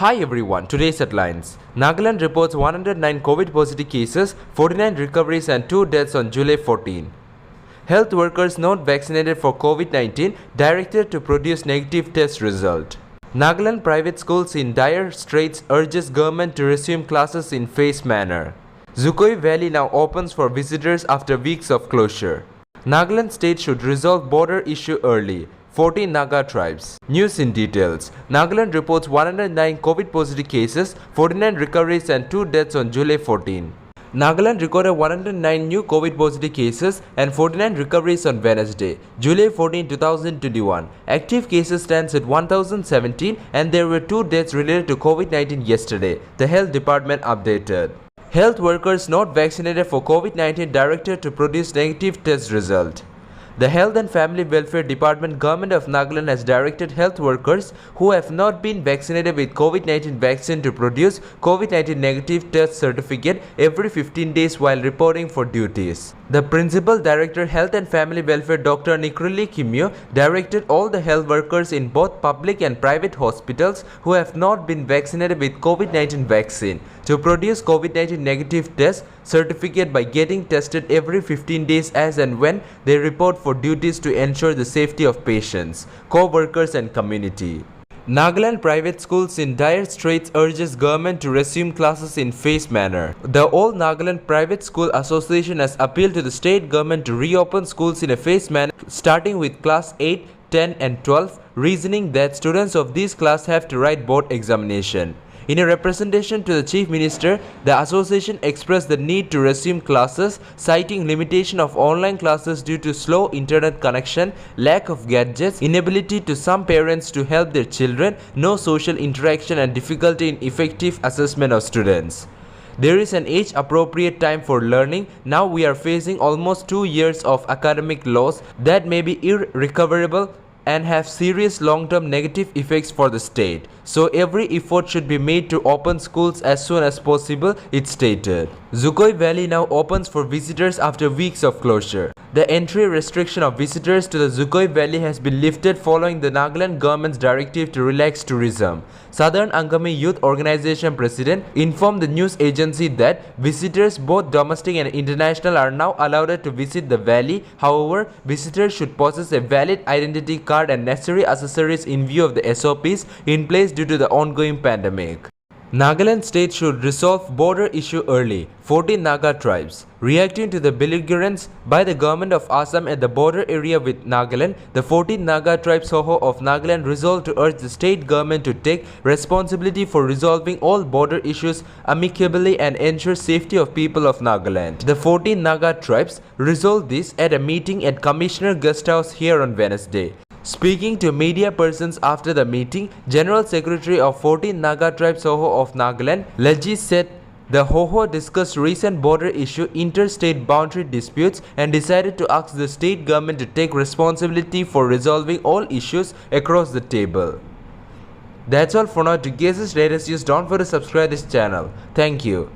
Hi everyone, today's headlines. Nagaland reports 109 COVID positive cases, 49 recoveries and 2 deaths on July 14. Health workers not vaccinated for COVID-19 directed to produce negative test result. Nagaland private schools in dire straits urges government to resume classes in phased manner. Sukhothai Valley now opens for visitors after weeks of closure. Nagaland state should resolve border issue early. 14 Naga tribes. News in details. Nagaland reports 109 COVID positive cases, 49 recoveries and 2 deaths on July 14. Nagaland recorded 109 new COVID positive cases and 49 recoveries on Wednesday, July 14, 2021. Active cases stands at 1017 and there were 2 deaths related to COVID-19 yesterday, the health department updated. Health workers not vaccinated for COVID-19 directed to produce negative test result. The Health and Family Welfare Department Government of Nagaland has directed health workers who have not been vaccinated with COVID-19 vaccine to produce COVID-19 negative test certificate every 15 days while reporting for duties. The Principal Director Health and Family Welfare Dr. Nikrili Kimio directed all the health workers in both public and private hospitals who have not been vaccinated with COVID-19 vaccine to produce COVID-19 negative test certificate by getting tested every 15 days as and when they report for duties to ensure the safety of patients, co-workers and community. Nagaland private schools in dire straits urges government to resume classes in phased manner. The All Nagaland Private School Association has appealed to the state government to reopen schools in a phased manner starting with class 8, 10 and 12, reasoning that students of these classes have to write board examination. In a representation to the Chief Minister, the association expressed the need to resume classes, citing limitation of online classes due to slow internet connection, lack of gadgets, inability to some parents to help their children, no social interaction and difficulty in effective assessment of students. There is an age-appropriate time for learning. Now we are facing almost 2 years of academic loss that may be irrecoverable and have serious long-term negative effects for the state. So every effort should be made to open schools as soon as possible, it stated. Sukhothai Valley now opens for visitors after weeks of closure. The entry restriction of visitors to the Sukhothai Valley has been lifted following the Nagaland government's directive to relax tourism. Southern Angami Youth Organization President informed the news agency that visitors both domestic and international are now allowed to visit the valley. However, visitors should possess a valid identity card and necessary accessories in view of the SOPs in place due to the ongoing pandemic. Nagaland state should resolve border issue early. 14 Naga tribes. Reacting to the belligerence by the government of Assam at the border area with Nagaland, the 14 Naga tribes Hoho of Nagaland resolved to urge the state government to take responsibility for resolving all border issues amicably and ensure safety of people of Nagaland. The 14 Naga tribes resolved this at a meeting at Commissioner Guest House here on Wednesday. Speaking to media persons after the meeting, General Secretary of 14 Naga tribes Hoho of Nagaland, Leji said the Hoho discussed recent border issue, interstate boundary disputes and decided to ask the state government to take responsibility for resolving all issues across the table. That's all for now. To get this latest news, don't forget to subscribe this channel. Thank you.